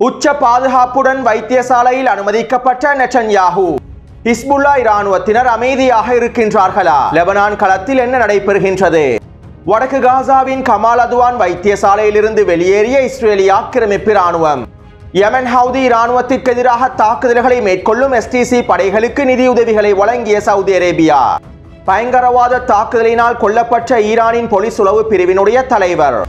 உச்ச பாதுகாப்புடன் வைத்தியசாலையில் அனுமதிக்கப்பட்ட நெட்டன்யாஹூ. ஹிஸ்புல்லா இராணுவத்தினர் அமைதியாக இருக்கின்றார்களா? லெபனான் களத்தில் என்ன நடைபெறுகின்றது? வடக்கு காசாவின் கமால் அத்வான் வைத்தியசாலையிலிருந்து வெளியேறிய இஸ்ரேலிய ஆக்கிரமிப்பு இராணுவம். யமன் ஹவுதி இராணுவத்திற்கு எதிராக தாக்குதல்களை மேற்கொள்ளும் STC படைகளுக்கு நிதியுதவிகளை வழங்கிய சவுதி அரேபியா. பயங்கரவாத தாக்குதலினால் கொல்லப்பட்ட ஈரானின் போலீஸ் உளவு பிரிவினுடைய தலைவர்.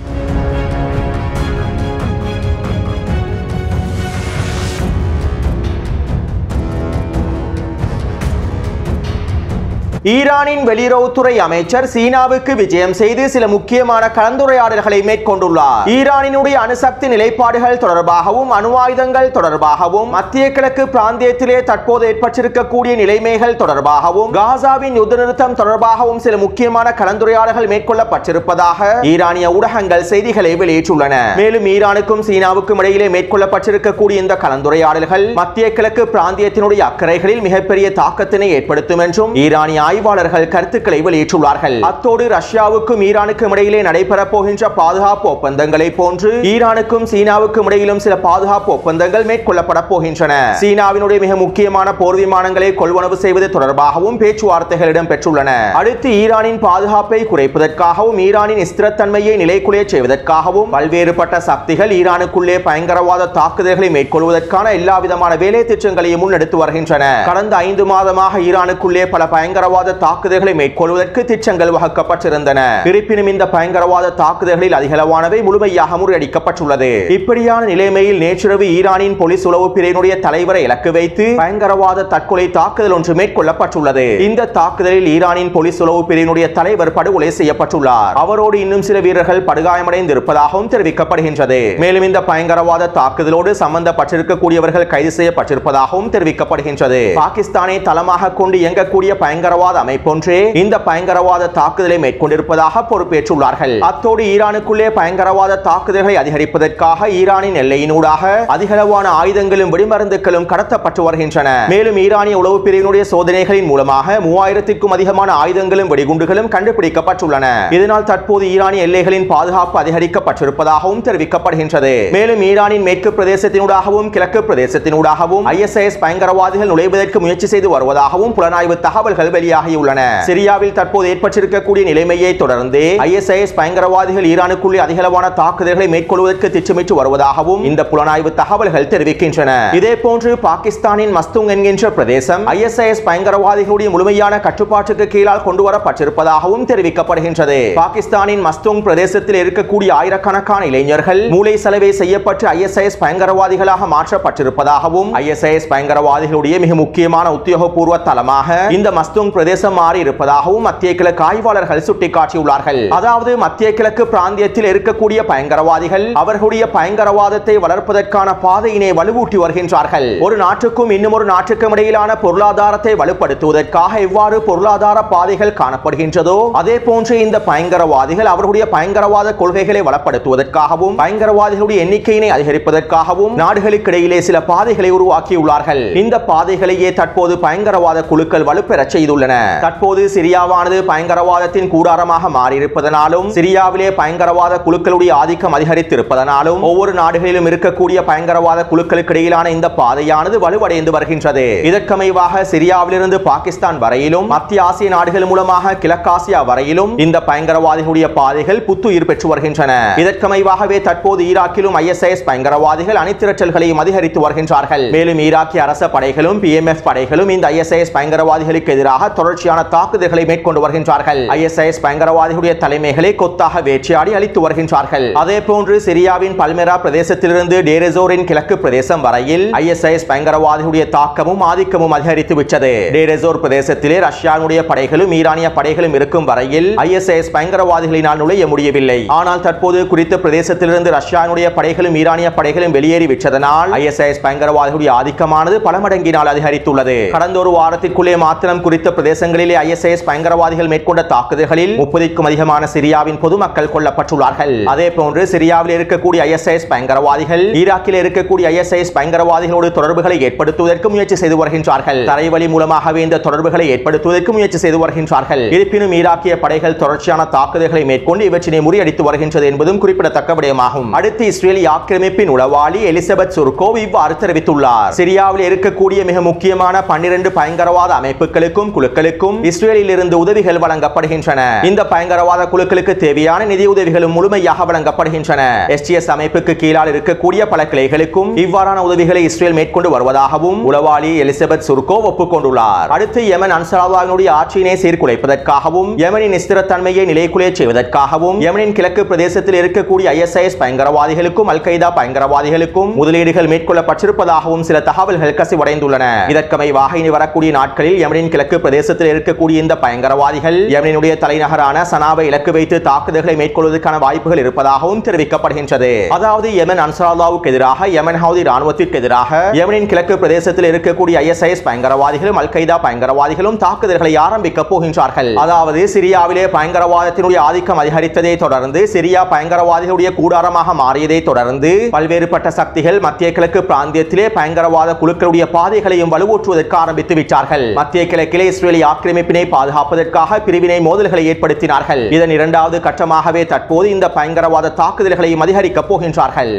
ஈரானின் வெளியுறவுத்துறை அமைச்சர் சீனாவுக்கு விஜயம் செய்து சில முக்கியமான கலந்துரையாடல்களை மேற்கொண்டுள்ளார். ஈரானினுடைய அணுசக்தி நிலைப்பாடுகள் தொடர்பாகவும் அணு ஆயுதங்கள் தொடர்பாகவும் மத்திய கிழக்கு பிராந்தியத்திலே தற்போது ஏற்பட்டிருக்கக்கூடிய நிலைமைகள் தொடர்பாகவும் காசாவின் யுத்த நிறுத்தம் தொடர்பாகவும் சில முக்கியமான கலந்துரையாடல்கள் மேற்கொள்ளப்பட்டிருப்பதாக ஈரானிய ஊடகங்கள் செய்திகளை வெளியிட்டுள்ளன. மேலும் ஈரானுக்கும் சீனாவுக்கும் இடையிலே மேற்கொள்ளப்பட்டிருக்கக்கூடிய இந்த கலந்துரையாடல்கள் மத்திய கிழக்கு பிராந்தியத்தினுடைய அக்கறைகளில் மிகப்பெரிய தாக்கத்தினை ஏற்படுத்தும் என்றும் ஈரானிய ஆய்வாளர்கள் கருத்துக்களை வெளியிட்டுள்ளார்கள். அத்தோடு ரஷ்யாவுக்கும் ஈரானுக்கும் இடையிலே நடைபெறப் போகின்ற பாதுகாப்பு ஒப்பந்தங்களை போன்று ஈரானுக்கும் சீனாவுக்கும் இடையிலும் சில பாதுகாப்பு ஒப்பந்தங்கள் மேற்கொள்ளப்பட போகின்றன. சீனாவினுடைய மிக முக்கியமான போர் விமானங்களை கொள்வனவு செய்வது தொடர்பாகவும் பேச்சுவார்த்தைகள் இடம்பெற்றுள்ளன. அடுத்து ஈரானின் பாதுகாப்பை குறைப்பதற்காகவும் ஈரானின் ஸ்திரத்தன்மையை நிலைக்குலைய செய்வதற்காகவும் பல்வேறுபட்ட சக்திகள் ஈரானுக்குள்ளே பயங்கரவாத தாக்குதல்களை மேற்கொள்வதற்கான எல்லா விதமான வேலை திட்டங்களையும் முன்னெடுத்து வருகின்றன. கடந்த 5 மாதமாக ஈரானுக்குள்ளே பல பயங்கரவாத தாக்குதல்களை மேற்கொள்வதற்கு திட்டங்கள் வகுக்கப்பட்டிருந்தன. இருப்பினும் இந்த பயங்கரவாத தாக்குதல்களில் அதிகளவானவை முழுமையாக முறியடிக்கப்பட்டுள்ளது. இப்படியான நிலைமையில் நேற்றிரவு ஈரானின் போலீஸ் உளவு பிரிவினுடைய தலைவரை இலக்கு வைத்து பயங்கரவாத தற்கொலை தாக்குதல் ஒன்று மேற்கொள்ளப்பட்டுள்ளது. இந்த தாக்குதலில் ஈரானின் போலீஸ் உளவு பிரிவினுடைய தலைவர் படுகொலை செய்யப்பட்டுள்ளார். அவரோடு இன்னும் சில வீரர்கள் படுகாயமடைந்து இருப்பதாகவும் தெரிவிக்கப்படுகின்றது. மேலும் இந்த பயங்கரவாத தாக்குதலோடு சம்பந்தப்பட்டிருக்கக்கூடியவர்கள் கைது செய்யப்பட்டிருப்பதாகவும் தெரிவிக்கப்படுகின்றது. பாகிஸ்தானை தளமாக கொண்டு இயங்கக்கூடிய பயங்கரவாத அமைப்பொன்றே இந்த பயங்கரவாத தாக்குதலை மேற்கொண்டிருப்பதாக பொறுப்பேற்றுள்ளார்கள். அத்தோடு ஈரானுக்குள்ளே பயங்கரவாத தாக்குதல்களை அதிகரிப்பதற்காக ஈரானின் எல்லையினூடாக அதிகளவான ஆயுதங்களும் வெடிமருந்துகளும் கடத்தப்பட்டு வருகின்றன. மேலும் ஈரானிய உளவு பிரிவினுடைய சோதனைகளின் மூலமாக 3000க்கும் அதிகமான ஆயுதங்களும் வெடிகுண்டுகளும் கண்டுபிடிக்கப்பட்டுள்ளன. இதனால் தற்போது ஈரானிய எல்லைகளின் பாதுகாப்பு அதிகரிக்கப்பட்டிருப்பதாகவும் தெரிவிக்கப்படுகின்றது. மேலும் ஈரானின் மேற்கு பிரதேசத்தினூடாகவும் கிழக்கு பிரதேசத்தினூடாகவும் ISIS பயங்கரவாதிகள் நுழைவதற்கு முயற்சி செய்து வருவதாகவும் புலனாய்வு தகவல்கள் வெளியாகியுள்ளன. சிரியாவில் தற்போது ஏற்பட்டிருக்கக்கூடிய நிலைமையை தொடர்ந்து ISIS பயங்கரவாதிகள் ஈரானுக்குள்ளே அதிகளவான தாக்குதல்களை மேற்கொள்வதற்கு திட்டமிட்டு வருவதாகவும் இந்த புலனாய்வு தகவல்கள் தெரிவிக்கின்றன. இதேபோன்று பாகிஸ்தானின் மஸ்துங் என்கின்ற பிரதேசம் ISIS பயங்கரவாதிகளுடைய முழுமையான கட்டுப்பாட்டுக்கு கீழால் கொண்டு வரப்பட்டிருப்பதாகவும் தெரிவிக்கப்படுகின்றது. பாகிஸ்தானின் மஸ்துங் பிரதேசத்தில் இருக்கக்கூடிய ஆயிரக்கணக்கான இளைஞர்கள் மூளை சலவை செய்யப்பட்டு ISIS பயங்கரவாதிகளாக மாற்றப்பட்டிருப்பதாகவும் ISIS பயங்கரவாதிகளுடைய மிக முக்கியமான உத்தியோகபூர்வ தளமாக இந்த மஸ்துங் பிரதேசம் மாறி இருப்பதாகவும் மத்திய கிழக்கு ஆய்வாளர்கள் சுட்டிக்காட்டியுள்ளார்கள். அதாவது மத்திய கிழக்கு பிராந்தியத்தில் இருக்கக்கூடிய பயங்கரவாதிகள் அவர்களுடைய பயங்கரவாதத்தை வளர்ப்பதற்கான பாதையினை வலுவூட்டி வருகின்றார்கள். ஒரு நாட்டுக்கும் இன்னும் ஒரு நாட்டுக்கும் இடையிலான பொருளாதாரத்தை வலுப்படுத்துவதற்காக எவ்வாறு பொருளாதார பாதைகள் காணப்படுகின்றதோ அதே போன்று இந்த பயங்கரவாதிகள் அவர்களுடைய பயங்கரவாத கொள்கைகளை வளப்படுத்துவதற்காகவும் பயங்கரவாதிகளுடைய எண்ணிக்கையினை அதிகரிப்பதற்காகவும் நாடுகளுக்கு இடையிலே சில பாதைகளை உருவாக்கியுள்ளார்கள். இந்த பாதைகளையே தற்போது பயங்கரவாத குழுக்கள் வலுப்பெறச் செய்துள்ளன. தற்போது சிரியாவானது பயங்கரவாதத்தின் கூடாரமாக மாறியிருப்பதனாலும் சிரியாவிலே பயங்கரவாத குழுக்களுடைய ஆதிக்கம் அதிகரித்திருப்பதனாலும் ஒவ்வொரு நாடுகளிலும் இருக்கக்கூடிய பயங்கரவாத குழுக்களுக்கு இடையிலான இந்த பாதையானது வலுவடைந்து வருகின்றது. இதற்கமைவாக சிரியாவிலிருந்து பாகிஸ்தான் வரையிலும் மத்திய ஆசிய நாடுகள் மூலமாக கிழக்காசியா வரையிலும் இந்த பயங்கரவாதிகளுடைய பாதைகள் புத்துயிர் பெற்று வருகின்றன. இதற்கமைவாகவே தற்போது ஈராக்கிலும் ISIS பயங்கரவாதிகள் அணிதிரட்டல்களையும் அதிகரித்து வருகின்றார்கள். மேலும் ஈராக்கிய அரச படைகளும் PMF படைகளும் இந்த ISIS பயங்கரவாதிகளுக்கு எதிராக தொடர்ச்சியான தாக்குதல்களை மேற்கொண்டு வருகின்றார்கள். ISIS பயங்கரவாதிகளுடைய தலைமைகளை கொத்தாக வேட்டையாடி அழித்து வருகின்றார்கள். அதே போன்று சிரியாவின் பல்மெரா பிரதேசத்திலிருந்து டேரெசோரின் கிழக்கு பிரதேசம் வரையில் ISIS பயங்கரவாதிகளுடைய தாக்கமும் ஆதிக்கமும் அதிகரித்து விட்டது. டேரெசோர் பிரதேசத்திலே ரஷ்யாவுடைய படைகளும் ஈரானிய படைகளும் இருக்கும் வரையில் ISIS பயங்கரவாதிகளினால் நுழைய முடியவில்லை. ஆனால் தற்போது குறித்த பிரதேசத்திலிருந்து ரஷ்யாவுடைய படைகளும் ஈரானிய படைகளும் வெளியேறி விட்டதனால் ISIS பயங்கரவாதிகளுடைய ஆதிக்கமானது பல மடங்கினால் அதிகரித்துள்ளது. கடந்த ஒரு வாரத்திற்குள்ளே மாத்திரம் குறித்த பிரதேச பிரதேசங்களிலே ISIS பயங்கரவாதிகள் மேற்கொண்ட தாக்குதல்களில் 30க்கும் அதிகமான சிரியாவின் பொதுமக்கள் கொல்லப்பட்டுள்ளார்கள். அதே போன்று சிரியாவில் இருக்கக்கூடிய ISIS பயங்கரவாதிகள் ஈராக்கில் இருக்கக்கூடிய ISIS பயங்கரவாதிகளோடு தொடர்புகளை ஏற்படுத்துவதற்கு முயற்சி செய்து வருகின்றார்கள். தரைவழி மூலமாகவே இந்த தொடர்புகளை ஏற்படுத்துவதற்கு முயற்சி செய்து வருகின்றார்கள். இருப்பினும் ஈராக்கிய படைகள் தொடர்ச்சியான தாக்குதல்களை மேற்கொண்டு இவற்றினை முறியடித்து வருகின்றது என்பதும் குறிப்பிடத்தக்க விடயமாகும். அடுத்து இஸ்ரேலிய ஆக்கிரமிப்பின் உளவாளி எலிசபெத் சுர்கோவ் இவ்வாறு தெரிவித்துள்ளார். சிரியாவில் இருக்கக்கூடிய மிக முக்கியமான 12 பயங்கரவாத அமைப்புகளுக்கும் குழுக்களுக்கும் இஸ்ரேலில் இருந்து உதவிகள் வழங்கப்படுகின்றன. இந்த பயங்கரவாத குழுக்களுக்கு தேவையான நிதி உதவிகளும் முழுமையாக வழங்கப்படுகின்றன. STS அமைப்புக்கு கீழால் இருக்கக்கூடிய பல கிளைகளுக்கும் இவ்வாறான உதவிகளை இஸ்ரேல் மேற்கொண்டு வருவதாகவும் உளவாளி எலிசபெத் சுர்கோவ் ஒப்புக்கொண்டுள்ளார். அடுத்து யமன் அன்சாருல்லாஹ்வினுடைய ஆட்சியினை சீர்குலைப்பதற்காகவும் யமனின் ஸ்திரத்தன்மையை நிலைக்குலைய செய்வதற்காகவும் யமனின் கிழக்கு பிரதேசத்தில் இருக்கக்கூடிய ISIS பயங்கரவாதிகளுக்கும் அல் கைதா பயங்கரவாதிகளுக்கும் முதலீடுகள் மேற்கொள்ளப்பட்டிருப்பதாகவும் சில தகவல்கள் கசிவடைந்துள்ளன. இதற்கமைவாக இனி வரக்கூடிய நாட்களில் யமனின் கிழக்கு பிரதேசத்தில் இருக்கக்கூடிய இந்த பயங்கரவாதிகள் யமனினுடைய தலைநகரான சனாவை இலக்கு வைத்து தாக்குதல்களை மேற்கொள்வதற்கான வாய்ப்புகள் இருப்பதாகவும் தெரிவிக்கப்படுகின்றது. அதாவது யமன் அன்சாருல்லாஹ்வுக்கு எதிராக யமன் ஹவுதி ராணுவத்திற்கு எதிராக யமனின் கிழக்கு பிரதேசத்தில் இருக்கக்கூடிய ISIS பயங்கரவாதிகளும் அல் கைதா பயங்கரவாதிகளும் தாக்குதல்களை ஆரம்பிக்க போகின்றார்கள். அதாவது சிரியாவிலே பயங்கரவாதத்தினுடைய ஆதிக்கம் அதிகரித்ததை தொடர்ந்து சிரியா பயங்கரவாதிகளுடைய கூடாரமாக மாறியதை தொடர்ந்து பல்வேறுபட்ட சக்திகள் மத்திய கிழக்கு பிராந்தியத்திலே பயங்கரவாத குழுக்களுடைய பாதைகளையும் வலுவூற்றுவதற்கு ஆரம்பித்து விட்டார்கள். மத்திய கிழக்கிலே இஸ்ரேலிய ஆக்கிரமிப்பினை பாதுகாப்பதற்காக பிரிவினை மோதல்களை ஏற்படுத்தினார்கள். இதன் இரண்டாவது கட்டமாகவே தற்போது இந்த பயங்கரவாத தாக்குதல்களையும் அதிகரிக்கப் போகின்றார்கள்.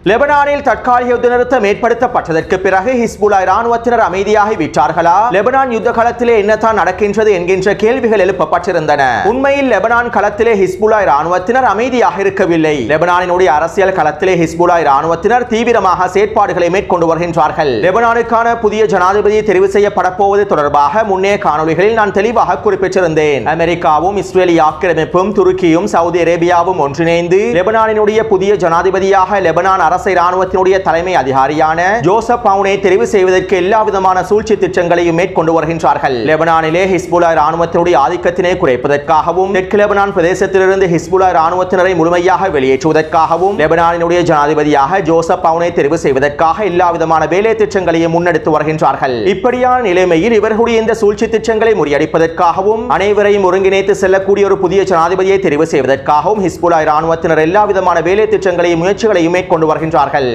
லெபனானில் தற்காலிக யுத்த நிறுத்தம் ஏற்படுத்தப்பட்டதற்கு பிறகு ஹிஸ்புல்லா இராணுவத்தினர் அமைதியாகி விட்டார்களா? லெபனான் யுத்த களத்திலே என்னதான் நடக்கின்றது என்கின்ற கேள்விகள் எழுப்பப்பட்டிருந்தன. உண்மையில் லெபனான் களத்திலே ஹிஸ்புல்லா இராணுவத்தினர் அமைதியாக இருக்கவில்லை. லெபனானினுடைய அரசியல் களத்திலே ஹிஸ்புல்லா இராணுவத்தினர் தீவிரமாக செயற்பாடுகளை மேற்கொண்டு வருகின்றார்கள். லெபனானுக்கான புதிய ஜனாதிபதி தெரிவு செய்யப்பட போவது தொடர்பாக முன்னைய காணொளிகளில் நான் தெளிவாக குறிப்பிட்டிருந்தேன். அமெரிக்காவும் இஸ்ரேலிய ஆக்கிரமிப்பும் துருக்கியும் சவுதி அரேபியாவும் ஒன்றிணைந்து லெபனானினுடைய புதிய ஜனாதிபதியாக லெபனான் அரசை இராணுவத்தினுடைய தலைமை அதிகாரியான ஜோசப் அவுனை தெரிவு செய்வதற்கு எல்லா விதமான சூழ்ச்சி திட்டங்களையும் மேற்கொண்டு வருகின்றார்கள். லெபனானிலே ஹிஸ்புல்லா இராணுவத்தினுடைய ஆதிக்கத்தினை குறைப்பதற்காகவும் தெற்கு லெபனான் பிரதேசத்திலிருந்து ஹிஸ்புல்லா இராணுவத்தினரை முழுமையாக வெளியேற்றுவதற்காகவும் லெபனானினுடைய ஜனாதிபதியாக ஜோசப் அவுனை தெரிவு செய்வதற்காக எல்லா விதமான வேலை திட்டங்களையும் முன்னெடுத்து வருகின்றார்கள். இப்படியான நிலைமையில் இவர்களுடைய இந்த சூழ்ச்சி திட்டங்களை முறியடிப்பதற்காகவும் அனைவரையும் ஒருங்கிணைத்து செல்லக்கூடிய ஒரு புதிய ஜனாதிபதியை தெரிவு செய்வதற்காகவும் ஹிஸ்புல்லா இராணுவத்தினர் எல்லா விதமான வேலை திட்டங்களையும் முயற்சிகளையும் மேற்கொண்டு வருகின்றார்கள்.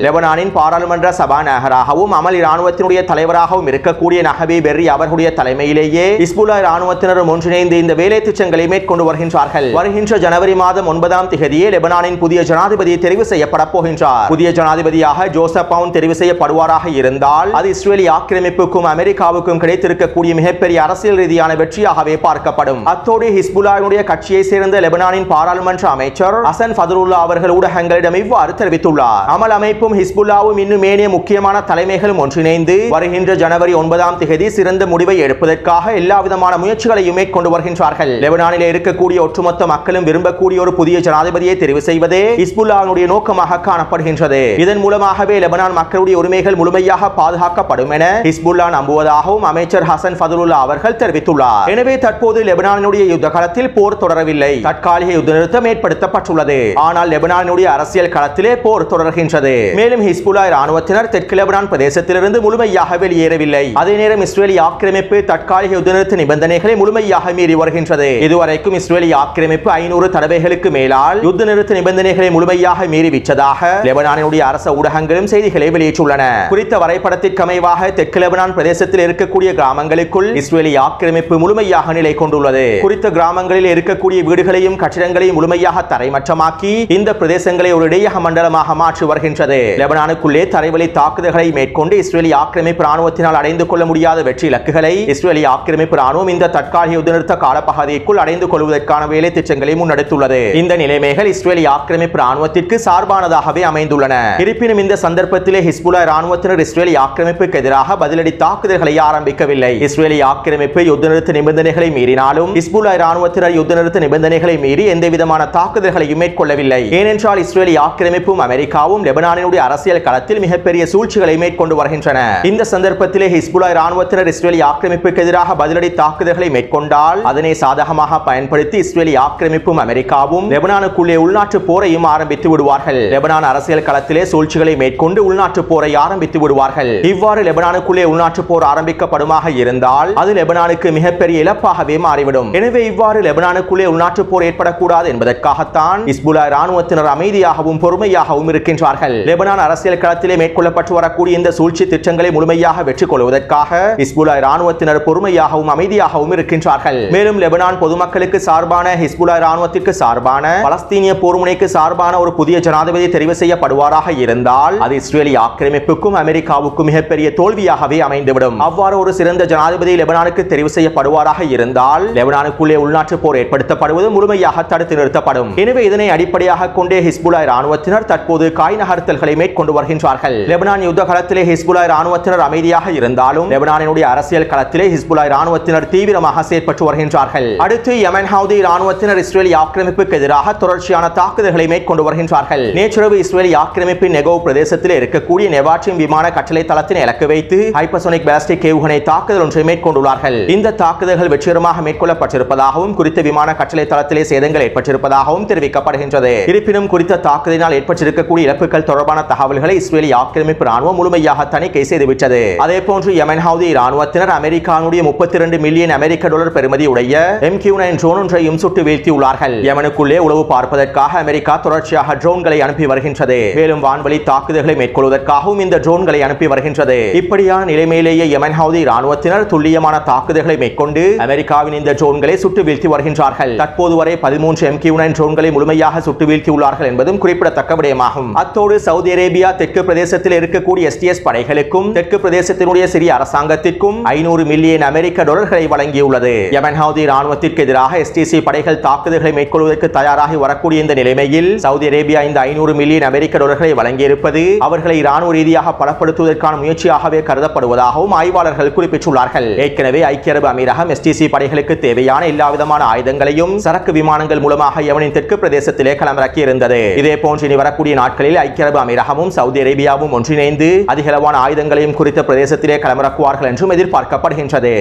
லெபனானின் பாராளுமன்ற சபாநாயகராகவும் அமல் இராணுவத்தினுடைய தலைவராகவும் இருக்கக்கூடிய நஹபி பெர்ரி அவர்களுடைய தலைமையிலேயே ஹிஸ்புல்லா இராணுவத்தினரும் ஒன்றிணைந்து இந்த வேலை திட்டங்களை மேற்கொண்டு வருகின்றார்கள். வருகின்ற ஜனவரி மாதம் 9ஆம் தேதியே லெபனானின் புதிய ஜனாதிபதி தெரிவு செய்யப்பட போகின்றார். புதிய ஜனாதிபதியாக ஜோசப் அவுன் தெரிவு செய்யப்படுவாராக இருந்தால் அது இஸ்ரேலிய ஆக்கிரமிப்புக்கும் அமெரிக்காவுக்கும் கிடைத்திருக்கக்கூடிய மிகப்பெரிய அரசியல் ரீதியான வெற்றியாகவே பார்க்கப்படும். அத்தோடு ஹிஸ்புல்லாவினுடைய கட்சியை சேர்ந்த லெபனானின் பாராளுமன்ற அமைச்சர் ஹசன் ஃபதுலுல்லா அவர்கள் ஊடகங்களிடம் இவ்வாறு தெரிவித்துள்ளார். அமல் அமைப்பும் ஹிஸ்புல்லாவும் இன்னும் ஏனைய முக்கியமான தலைமைகளும் ஒன்றிணைந்து வருகின்ற ஜனவரி 9ஆம் தேதி சிறந்த முடிவை எடுப்பதற்காக எல்லா விதமான முயற்சிகளையும் மேற்கொண்டு வருகின்றார்கள். லெபனானிலே இருக்கக்கூடிய ஒட்டுமொத்த மக்களும் விரும்பக்கூடிய ஒரு புதிய ஜனாதிபதியை தெரிவு செய்வதே ஹிஸ்புல்லாவினுடைய நோக்கமாக காணப்படுகின்றது. இதன் மூலமாகவே லெபனான் மக்களுடைய உரிமைகள் முழுமையாக பாதுகாக்கப்படும் என ஹிஸ்புல்லா நம்புவதாகவும் அமைச்சர் ஹசன் ஃபதுலுல்லா அவர்கள் தெரிவித்துள்ளார். எனவே தற்போது லெபனானுடைய யுத்த களத்தில் போர் தொடரவில்லை. தற்காலிக யுத்த நிறுத்தம் ஏற்படுத்தப்பட்டுள்ளது. ஆனால் லெபனானுடைய அரசியல் களத்திலே போர் தொடர்கின்றது. மேலும் ஹிஸ்புல்லா இராணுவத்தினர் தெற்கு லெபனான் பிரதேசத்திலிருந்து முழுமையாக வெளியேறவில்லை. அதே நேரம் இஸ்ரேலிய ஆக்கிரமிப்பு தற்காலிக யுத்த நிறுத்த நிபந்தனைகளை முழுமையாக மீறி வருகின்றது. இதுவரைக்கும் இஸ்ரேலிய ஆக்கிரமிப்பு 500 தடவைகளுக்கு மேலால் யுத்த நிறுத்த நிபந்தனைகளை முழுமையாக மீறி விட்டதாக லெபனானுடைய அரச ஊடகங்களும் செய்திகளை வெளியிட்டுள்ளன. குறித்த வரைபடத்திற்கு அமைவாக தெற்கு லெபனான் பிரதேசத்தில் இருக்கக்கூடிய கிராமங்களுக்குள் இஸ்ரேலிய ஆக்கிரமிப்பு முழுமையாக நிலை கொண்டுள்ளது. குறித்த கிராமங்களில் இருக்கக்கூடிய வீடுகளையும் கட்டிடங்களையும் முழுமையாக தரைமட்டமாக்கி இந்த பிரதேசங்களை ஒரு இடையக மண்டலமாக மாற்றி வருகின்றது. லெபனானுக்குள்ளே தரைவழி தாக்குதல்களை மேற்கொண்டு இஸ்ரேலிய ஆக்கிரமிப்பு ராணுவத்தினால் அடைந்து கொள்ள முடியாத வெற்றி இலக்குகளை இஸ்ரேலிய ஆக்கிரமிப்பு ராணுவம் இந்த தற்காலிக யுத்த நிறுத்த காலப்பகுதிக்குள் அடைந்து கொள்வதற்கான வேலை திட்டங்களை முன்னெடுத்துள்ளது. இந்த நிலைமைகள் இஸ்ரேலிய ஆக்கிரமிப்பு ராணுவத்திற்கு சார்பானதாகவே அமைந்துள்ளன. இருப்பினும் இந்த சந்தர்ப்பத்திலே ஹிஸ்புல்லா ராணுவத்தினர் இஸ்ரேலிய ஆக்கிரமிப்புக்கு எதிராக பதிலடி தாக்குதல்களை ஆரம்பிக்கவில்லை. இஸ்ரேலிய ஆக்கிரமிப்பு யுத்த நிறுத்த நிபந்தனைகளை மீறினாலும் ஹிஸ்புல்லா ராணுவத்தினர் யுத்த நிறுத்த நிபந்தனைகளை மீறி எந்த விதமான தாக்குதல்களையும் மேற்கொள்ளவில்லை. ஏனென்றால் இஸ்ரேலிய ஆக்கிரமிப்பும் அமெரிக்காவும் தொடர்பாகவும் லெபனானினுடைய அரசியல் களத்தில் மிகப்பெரிய சூழ்ச்சிகளை மேற்கொண்டு வருகின்றன. இந்த சந்தர்ப்பத்திலே ஹிஸ்புல்லாஹ் இராணுவத்தினர் இஸ்ரேலிய ஆக்கிரமிப்புக்கு எதிராக பதிலடி தாக்குதல்களை மேற்கொண்டால் அதனை சாதகமாக பயன்படுத்தி இஸ்ரேலிய ஆக்கிரமிப்பும் அமெரிக்காவும் லெபனானுக்குள்ளே உள்நாட்டு போரையும் ஆரம்பித்து விடுவார்கள். லெபனான் அரசியல் களத்திலே சூழ்ச்சிகளை மேற்கொண்டு உள்நாட்டு போரை ஆரம்பித்து விடுவார்கள். இவ்வாறு லெபனானுக்குள்ளே உள்நாட்டு போர் ஆரம்பிக்கப்படுமாக இருந்தால் அது லெபனானுக்கு மிகப்பெரிய இழப்பாகவே மாறிவிடும். எனவே இவ்வாறு லெபனானுக்குள்ளே உள்நாட்டு போர் ஏற்படக்கூடாது என்பதற்காகத்தான் ஹிஸ்புல்லாஹ் இராணுவத்தினர் அமைதியாகவும் பொறுமையாகவும் இருக்கின்றார்கள். லெபனான் அரசியல் களத்திலே மேற்கொள்ளப்பட்டு வரக்கூடிய இந்த சூழ்ச்சி திட்டங்களை முழுமையாக வெற்றி கொள்வதற்காக ஹிஸ்புல்லாஹ் இராணுவத்தினர் பொறுமையாகவும் அமைதியாகவும் இருக்கின்றார்கள். மேலும் லெபனான் பொதுமக்களுக்கு சார்பான ஹிஸ்புல்லாஹ் இராணுவத்திற்கு சார்பான பலஸ்தீனிய போர்முனைக்கு சார்பான ஒரு புதிய ஜனாதிபதி தெரிவு செய்யப்படுவாராக இருந்தால் அது இஸ்ரேலிய ஆக்கிரமிப்புக்கும் அமெரிக்காவுக்கும் மிகப்பெரிய தோல்வியாகவே அமைந்துவிடும். அவ்வாறு ஒரு சிறந்த ஜனாதிபதி லெபனானுக்கு தெரிவு செய்யப்படுவாராக இருந்தால் லெபனானுக்குள்ளே உள்நாட்டு போர் ஏற்படுத்தப்படுவது முழுமையாக தடுத்து நிறுத்தப்படும். எனவே இதனை அடிப்படையாக கொண்டே ஹிஸ்புல்லாஹ் இராணுவத்தினர் தற்போது காய் நகர்த்தல்களை மேற்கொண்டு வருகின்றார்கள். லெபனான் யுத்த களத்திலே ஹிஸ்புல்லாஹ் இராணுவத்தினர் அமைதியாக இருந்தாலும் லெபனானினுடைய அரசியல் களத்திலே ஹிஸ்புல்லாஹ் இராணுவத்தினர் தீவிரமாக செயற்பட்டு வருகின்றார்கள். அடுத்து யமன் ஹவுதி இராணுவத்தினர் இஸ்ரேலிய ஆக்கிரமிப்புக்கு எதிராக தொடர்ச்சியான தாக்குதல்களை மேற்கொண்டு வருகின்றார்கள். நேற்றிரவு இஸ்ரேலிய ஆக்கிரமிப்பின் நெகோவ் பிரதேசத்தில் இருக்கக்கூடிய நெவாட்ரிம் விமான கட்டளை தளத்தினை இலக்கு வைத்து ஹைப்பர்சோனிக் பாலிஸ்டிக் ஏவுகணை தாக்குதல் ஒன்றை மேற்கொண்டுள்ளார்கள். இந்த தாக்குதல்கள் வெற்றிகரமாக மேற்கொள்ளப்பட்டிருப்பதாகவும் குறித்த விமான கட்டளை தளத்திலே சேதங்கள் ஏற்பட்டிருப்பதாகவும் தெரிவிக்கப்படுகின்றது. இருப்பினும் குறித்த தாக்குதலினால் ஏற்பட்டிருக்கக்கூடிய இழப்புகள் தொடர்பான தகவல்களை இஸ்ரேலிய ஆக்கிரமிப்பு ராணுவம் முழுமையாக தணிக்கை செய்துவிட்டது. அதேபோன்று யமன் ஹவுதி இராணுவத்தினர் அமெரிக்காவுடைய 32 மில்லியன் அமெரிக்க டாலர் பெறுமதியுடைய MQ-9 ட்ரோன் ஒன்றையும் சுட்டு வீழ்த்தியுள்ளார்கள். யமனுக்குள்ளே உளவு பார்ப்பதற்காக அமெரிக்கா தொடர்ச்சியாக ட்ரோன்களை அனுப்பி வருகின்றது. மேலும் வான்வழி தாக்குதல்களை மேற்கொள்வதற்காகவும் இந்த ட்ரோன்களை அனுப்பி வருகின்றது. இப்படியான நிலைமையிலேயே யமன் ஹவுதி இராணுவத்தினர் துல்லியமான தாக்குதல்களை மேற்கொண்டு அமெரிக்காவின் இந்த ட்ரோன்களை சுட்டு வீழ்த்தி வருகின்றார்கள். தற்போது வரை 13 MQ-9 ட்ரோன்களை முழுமையாக சுட்டு வீழ்த்தியுள்ளார்கள் என்பதும் குறிப்பிடத்தக்க விடயமாகும். அத்தோடு சவுதி அரேபியா தெற்கு பிரதேசத்தில் இருக்கக்கூடிய STS படைகளுக்கும் தெற்கு பிரதேசத்தினுடைய சிறிய அரசாங்கத்திற்கும் 500 மில்லியன் அமெரிக்க டாலர்களை வழங்கியுள்ளது. யமன் ஹவுதி இராணுவத்திற்கு எதிராக STC படைகள் தாக்குதல்களை மேற்கொள்வதற்கு தயாராகி வரக்கூடிய இந்த நிலைமையில் சவுதி அரேபியா இந்த 500 மில்லியன் அமெரிக்க டாலர்களை வழங்கியிருப்பது அவர்களை இராணுவ ரீதியாக பலப்படுத்துவதற்கான முயற்சியாகவே கருதப்படுவதாகவும் ஆய்வாளர்கள் குறிப்பிட்டுள்ளார்கள். ஏற்கனவே ஐக்கிய அரபு அமீரகம் STC படைகளுக்கு தேவையான எல்லாவிதமான ஆயுதங்களையும் சரக்கு விமானங்கள் மூலமாக யமனின் தெற்கு பிரதேசத்திலே களமிறக்கி இருந்தது. இதே போன்று இனி வரக்கூடிய நாட்களில் ஐக்கிய அரபு அமீரகமும் சவுதி அரேபியாவும் ஒன்றிணைந்து அதிகளவான ஆயுதங்களையும் குறித்த பிரதேசத்திலே களமிறக்குவார்கள் என்றும் எதிர்பார்க்கப்படுகின்றது.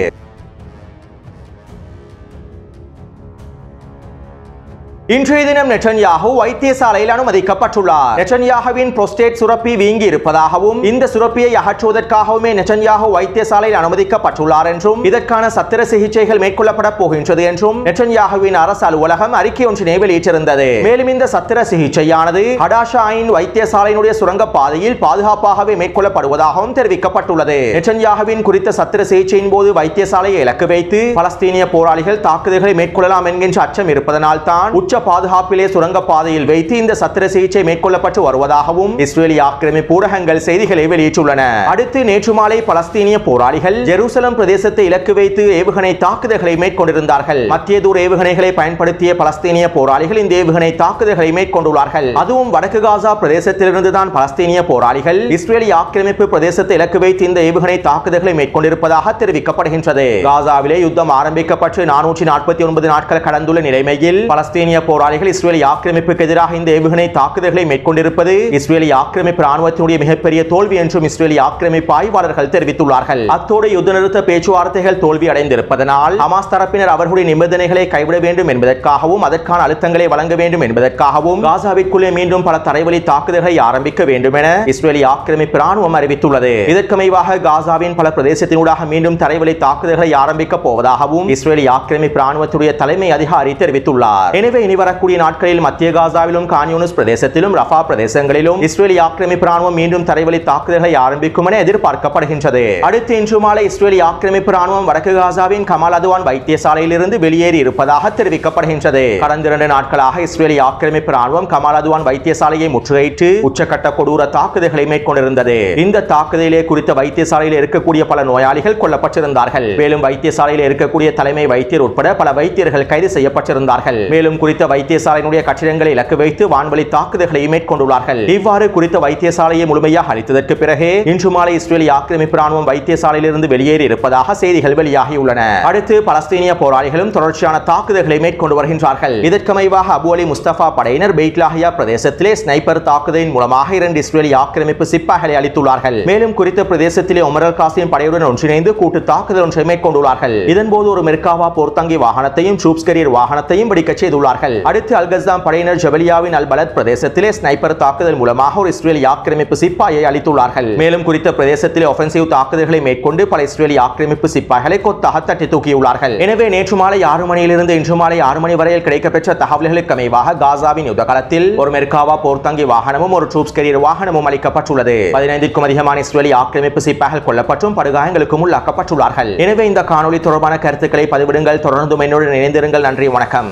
இன்றைய தினம் நெட்டன்யாஹு வைத்தியசாலையில் அனுமதிக்கப்பட்டுள்ளார். நெட்டன்யாஹுவின் புரோஸ்டேட் சுரப்பி வீங்கி இருப்பதாகவும் இந்த சுரப்பியை அகற்றுவதற்காகவுமே நெட்டன்யாஹு வைத்தியசாலையில் அனுமதிக்கப்பட்டுள்ளார் என்றும் இதற்கான சத்திர சிகிச்சைகள் மேற்கொள்ளப்பட போகின்றது என்றும் நெட்டன்யாஹுவின் அரசு அலுவலகம் அறிக்கை ஒன்றினை வெளியிட்டிருந்தது. மேலும் இந்த சத்திர சிகிச்சையானது ஹடாஷாயின் வைத்தியசாலையினுடைய சுரங்க பாதையில் பாதுகாப்பாகவே மேற்கொள்ளப்படுவதாகவும் தெரிவிக்கப்பட்டுள்ளது. நெட்டன்யாஹுவின் குறித்த சத்திர சிகிச்சையின் போது வைத்தியசாலையை இலக்கு வைத்து பலஸ்தீனிய போராளிகள் தாக்குதல்களை மேற்கொள்ளலாம் என்கின்ற அச்சம் இருப்பதனால் தான் உச்ச பாதுகாப்பிலே சுரங்க பாதையில் வைத்து இந்த சத்திர சிகிச்சை மேற்கொள்ளப்பட்டு வருவதாகவும் இஸ்ரேலிய ஆக்கிரமிப்பு ஊடகங்கள் செய்திகளை வெளியிட்டுள்ளன. அடுத்து நேற்று மாலை பலஸ்தீனிய போராளிகள் ஜெருசலம் பிரதேசத்தை இலக்கு வைத்து ஏவுகணை தாக்குதல்களை மேற்கொண்டிருந்தார்கள். மத்திய தூர ஏவுகணைகளை பயன்படுத்திய பலஸ்தீனிய போராளிகள் இந்த ஏவுகணை தாக்குதல்களை மேற்கொண்டுள்ளார்கள். அதுவும் வடக்கு காசா பிரதேசத்திலிருந்து தான் பலஸ்தீனிய போராளிகள் இஸ்ரேலிய ஆக்கிரமிப்பு பிரதேசத்தை இலக்கு வைத்து இந்த ஏவுகணை தாக்குதல்களை மேற்கொண்டிருப்பதாக தெரிவிக்கப்படுகின்றது. காசாவிலே யுத்தம் ஆரம்பிக்கப்பட்டு 449 நாட்கள் கடந்துள்ள நிலைமையில் பலஸ்தீனிய போராளிகள் இஸ்ரேலிய ஆக்கிரமிப்புக்கு எதிராக இந்த ஏவுகணை தாக்குதல்களை மேற்கொண்டிருப்பது இஸ்ரேலிய ஆக்கிரமிப்பு ராணுவத்தினுடைய மிகப்பெரிய தோல்வி என்றும் இஸ்ரேலிய ஆக்கிரமிப்பு ஆய்வாளர்கள் தெரிவித்துள்ளார்கள். அத்தோடு யுத்த நிறுத்த பேச்சுவார்த்தைகள் தோல்வி அடைந்திருப்பதனால் ஹமாஸ் தரப்பினர் அவர்களுடைய நிபந்தனைகளை கைவிட வேண்டும் என்பதற்காகவும் அதற்கான அழுத்தங்களை வழங்க வேண்டும் என்பதற்காகவும் காசாவிற்குள்ளே மீண்டும் பல தரைவழி தாக்குதல்களை ஆரம்பிக்க வேண்டும் என இஸ்ரேலிய ஆக்கிரமிப்பு ராணுவம் அறிவித்துள்ளது. இதற்கமைவாக காசாவின் பல பிரதேசத்தினூடாக மீண்டும் தரைவழி தாக்குதல்களை ஆரம்பிக்க போவதாகவும் இஸ்ரேலிய ஆக்கிரமிப்பு ராணுவத்துடைய தலைமை அதிகாரி தெரிவித்துள்ளார். எனவே இனி வரக்கூடிய நாட்களில் மத்திய காசாவிலும் கான் யூனிஸ் பிரதேசத்திலும் ரஃபா பிரதேசங்களிலும் இஸ்ரேலிய ஆக்கிரமிப்பு ராணுவம் மீண்டும் தரைவழி தாக்குதல்களை ஆரம்பிக்கும் என எதிர்பார்க்கப்படுகின்றது. அடுத்து இன்று மாலை இஸ்ரேலிய ஆக்கிரமிப்பு ராணுவம் வடக்கு காசாவின் கமால் அத்வான் வைத்தியசாலையில் இருந்து வெளியேறி இருப்பதாக தெரிவிக்கப்படுகின்றது. கடந்த 2 நாட்களாக இஸ்ரேலிய ஆக்கிரமிப்பு ராணுவம் கமால் அத்வான் வைத்தியசாலையை முற்றுகையிட்டு உச்சக்கட்ட கொடூர தாக்குதல்களை மேற்கொண்டிருந்தது. இந்த தாக்குதலிலே குறித்த வைத்தியசாலையில் இருக்கக்கூடிய பல நோயாளிகள் கொல்லப்பட்டிருந்தார்கள். மேலும் வைத்தியசாலையில் இருக்கக்கூடிய தலைமை வைத்தியர் உட்பட பல வைத்தியர்கள் கைது செய்யப்பட்டிருந்தார்கள். மேலும் குறித்த குறித்த வைத்தியசாலையினுடைய கட்டிடங்களை இலக்கு வைத்து வான்வழி தாக்குதல்களை மேற்கொண்டுள்ளார்கள். இவ்வாறு குறித்த வைத்தியசாலையை முழுமையாக அழித்ததற்கு பிறகு இன்று மாலை இஸ்ரேலிய ஆக்கிரமிப்பு ராணுவம் வைத்தியசாலையிலிருந்து வெளியேறி இருப்பதாக செய்திகள் வெளியாகியுள்ளன. அடுத்து பலஸ்தீனிய போராளிகளும் தொடர்ச்சியான தாக்குதல்களை மேற்கொண்டு வருகின்றார்கள். இதற்கமைவாக அபு அலி முஸ்தபா படையினர் பெய்ட் லாஹியா பிரதேசத்திலே ஸ்னைப்பர் தாக்குதலின் மூலமாக 2 இஸ்ரேலிய ஆக்கிரமிப்பு சிப்பாய்களை அளித்துள்ளார்கள். மேலும் குறித்த பிரதேசத்திலே உமர் அல் காசிம் படையுடன் ஒன்றிணைந்து கூட்டு தாக்குதல் ஒன்றை மேற்கொண்டுள்ளார்கள். இதன்போது ஒரு மெர்காவா போர்த்தங்கி வாகனத்தையும் ட்ரூப்ஸ் கேரியர் வாகனத்தையும் வெடிக்கச் செய்துள்ளார்கள். அடுத்து அல் கஸ்ஸாம் படையினர் ஜபலியாவின் அல் பலத் பிரதேசத்திலே ஸ்னைப்பர் தாக்குதல் மூலமாக ஒரு இஸ்ரேலிய ஆக்கிரமிப்பு சிப்பாயை அளித்துள்ளார்கள். மேலும் குறித்த பிரதேசத்திலே ஆஃபென்சிவ் தாக்குதல்களை மேற்கொண்டு பல இஸ்ரேலிய ஆக்கிரமிப்பு சிப்பாய்களை கொத்தாக தட்டி தூக்கியுள்ளார்கள். எனவே நேற்று மாலை 6 மணியிலிருந்து இன்று மாலை 6 மணி வரையில் கிடைக்கப்பெற்ற தகவல்களுக்கு அமைவாக காசாவின் யுத்தகாலத்தில் ஒரு மெர்காவா போர்த்தங்கி வாகனமும் ஒரு ட்ரூப்ஸ் கேரியர் வாகனமும் அளிக்கப்பட்டுள்ளது. 15க்கும் அதிகமான இஸ்ரேலிய ஆக்கிரமிப்பு சிப்பாய்கள் கொல்லப்பட்டும் படுகாயங்களுக்கும் உள்ளாக்கப்பட்டுள்ளார்கள். எனவே இந்த காணொலி தொடர்பான கருத்துக்களை பதிவிடுங்கள். தொடர்ந்து என்னுடன் இணைந்திருங்கள். நன்றி, வணக்கம்.